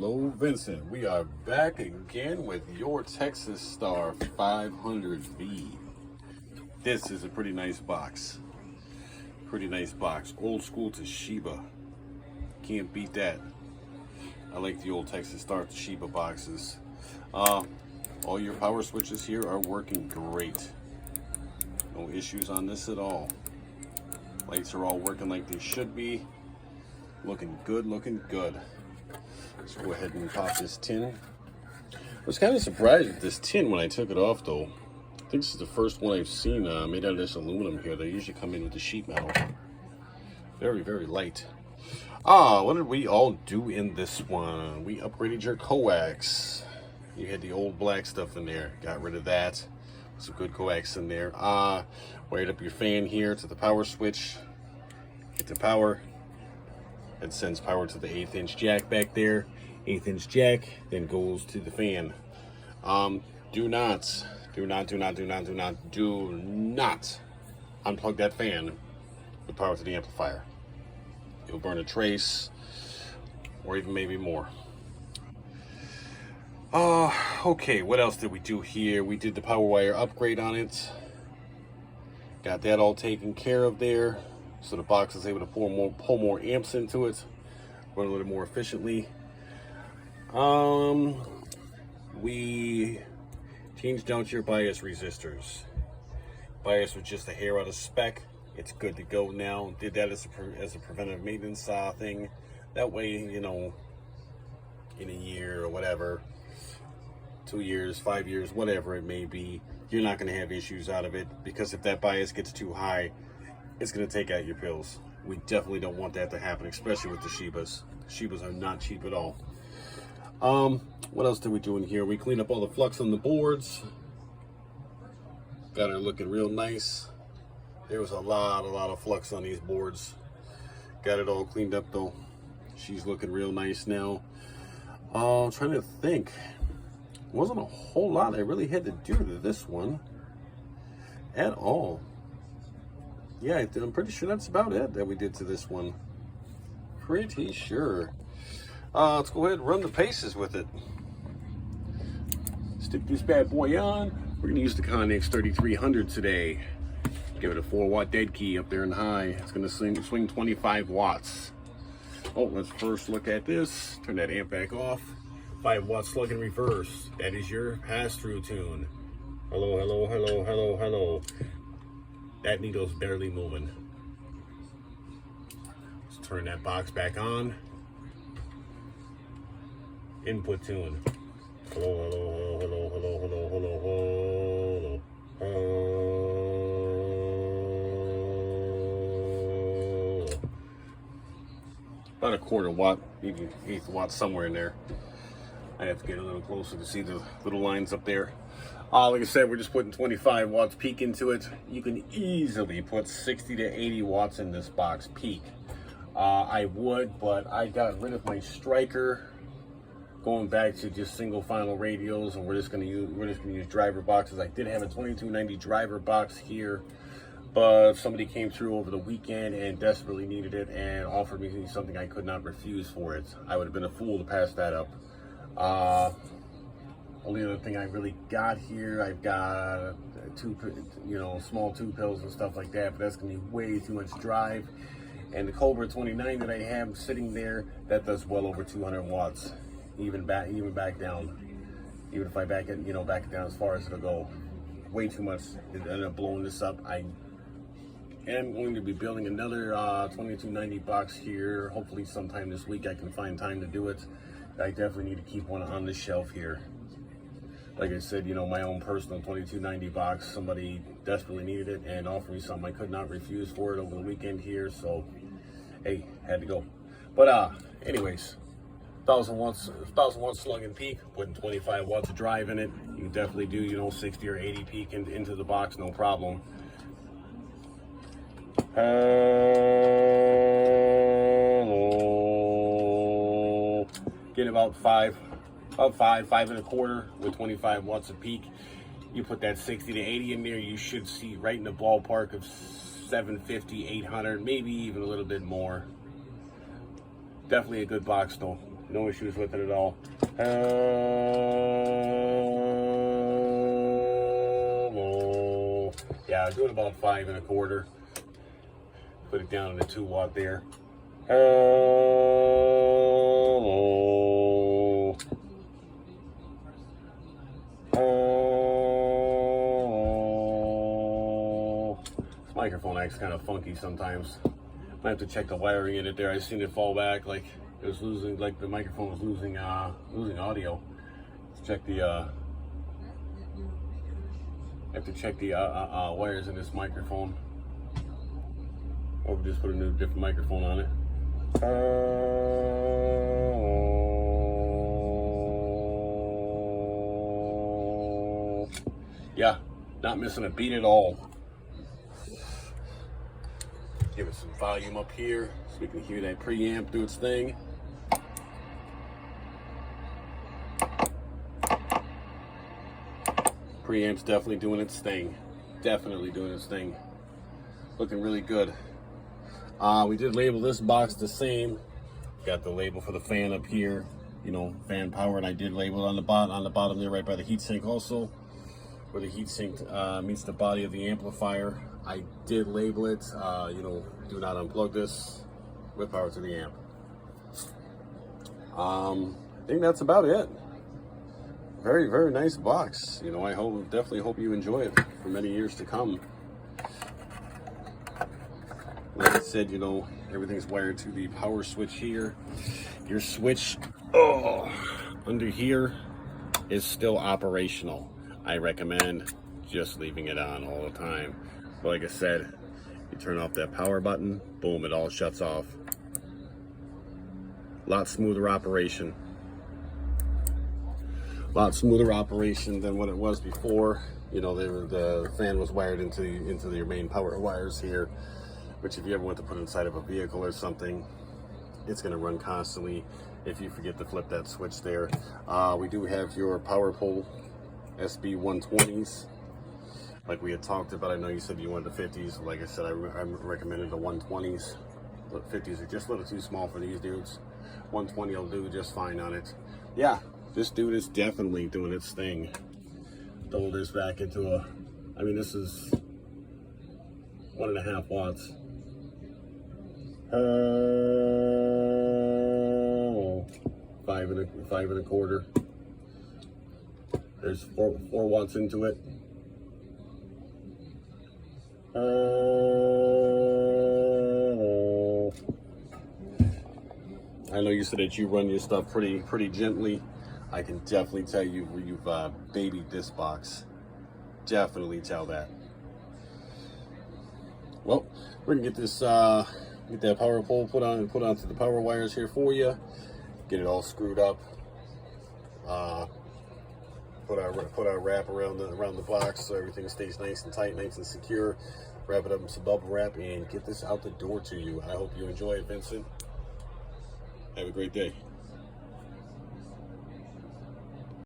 Hello, Vincent. We are back again with your Texas Star 500V. This is a pretty nice box. Pretty nice box. Old school Toshiba. Can't beat that. I like the old Texas Star Toshiba boxes. All your power switches here are working great. No issues on this at all. Lights are all working like they should be. Looking good, looking good. Let's go ahead and pop this tin. I was kind of surprised with this tin when I took it off though. I think this is the first one I've seen made out of this aluminum here. They usually come in with the sheet metal. Very, very light. What did we all do in this one? We upgraded your coax. You had the old black stuff in there. Got rid of that. Some good coax in there. Wired up your fan here to the power switch. Get the power. It sends power to the 1/8 inch jack back there. 1/8 inch jack then goes to the fan. Do not unplug that fan with power to the amplifier. You'll burn a trace or even maybe more. Okay, what else did we do here? We did the power wire upgrade on it. Got that all taken care of there. So the box is able to pull more amps into it, run a little more efficiently. We changed out your bias resistors. Bias was just a hair out of spec. It's good to go now. Did that as a preventive maintenance thing. That way, you know, in a year or whatever, 2 years, 5 years, whatever it may be, you're not going to have issues out of it, because if that bias gets too high, it's going to take out your pills. We definitely don't want that to happen, especially with the Toshibas. Toshibas are not cheap at all. What else did we do in here? We cleaned up all the flux on the boards. Got her looking real nice. There was a lot of flux on these boards. Got it all cleaned up though. She's looking real nice now. I'm trying to think. Wasn't a whole lot I really had to do to this one at all. Yeah, I'm pretty sure that's about it that we did to this one. Pretty sure. Let's go ahead and run the paces with it. Stick this bad boy on. We're going to use the Connex 3300 today. Give it a 4-watt dead key up there in high. It's going to swing 25 watts. Oh, let's first look at this. Turn that amp back off. 5-watt slug in reverse. That is your pass-through tune. Hello, hello, hello, hello, hello. That needle's barely moving. Let's turn that box back on. Input tune. Hello, hello, hello, hello, hello, hello, hello, hello. About a 1/4 watt, maybe 1/8 watt, somewhere in there. I have to get a little closer to see the little lines up there. Like I said, we're just putting 25 watts peak into it. You can easily put 60 to 80 watts in this box peak. I would, but I got rid of my striker, going back to just single final radios, and we're just gonna use driver boxes. I did have a 2290 driver box here, but somebody came through over the weekend and desperately needed it and offered me something I could not refuse for it. I would have been a fool to pass that up. Only other thing I really got here, I've got small 2 pills and stuff like that, but that's gonna be way too much drive. And the Cobra 29 that I have sitting there, that does well over 200 watts, even back down. Even if I back it down as far as it'll go, way too much. It ended up blowing this up. I am going to be building another 2290 box here. Hopefully sometime this week I can find time to do it. I definitely need to keep one on the shelf here. Like I said, my own personal 2290 box, somebody desperately needed it and offered me something I could not refuse for it over the weekend here, so hey, had to go. But anyways, 1,000 watts slug and peak, putting 25 watts of drive in it. You can definitely do 60 or 80 peak into the box, no problem. Get about 5 5.25 with 25 watts of peak. You put that 60 to 80 in there, you should see right in the ballpark of 750, 800, maybe even a little bit more. Definitely a good box though. No issues with it at all. Yeah, I'm doing about 5 1/4. Put it down in the 2 watt there. This microphone acts kind of funky sometimes. I have to check the wiring in it there. I seen it fall back like it was losing, like the microphone was losing audio. Let's check the I have to check the wires in this microphone. Or we just put a new different microphone on it. Yeah, not missing a beat at all. Give it some volume up here so we can hear that preamp do its thing. Preamp's definitely doing its thing. Definitely doing its thing. Looking really good. We did label this box the same. Got the label for the fan up here, you know, fan power, and I did label it on the bottom there, right by the heatsink also, where the heatsink meets the body of the amplifier. I did label it, you know, do not unplug this, with power to the amp. I think that's about it. Very, very nice box. You know, I definitely hope you enjoy it for many years to come. Like I said, you know, everything's wired to the power switch here. Your switch under here is still operational. I recommend just leaving it on all the time. But like I said, you turn off that power button, boom, it all shuts off. Lot smoother operation. Lot smoother operation than what it was before. You know, the fan was wired into your main power wires here, which if you ever want to put inside of a vehicle or something, it's going to run constantly if you forget to flip that switch there. We do have your power pole SB 120s, like we had talked about. I know you said you wanted the 50s. Like I said, I recommended the 120s. The 50s are just a little too small for these dudes. 120 will do just fine on it. Yeah, this dude is definitely doing its thing. Double this back into a, I mean, this is 1.5 watts. 5 1/4. There's 4 watts into it. I know you said that you run your stuff pretty gently. I can definitely tell you've babied this box. Definitely tell that. Well, we're gonna get this get that power pole put onto the power wires here for you. Get it all screwed up. Put our wrap around the box so everything stays nice and tight, nice and secure. Wrap it up in some bubble wrap and get this out the door to you. I hope you enjoy it, Vincent. Have a great day.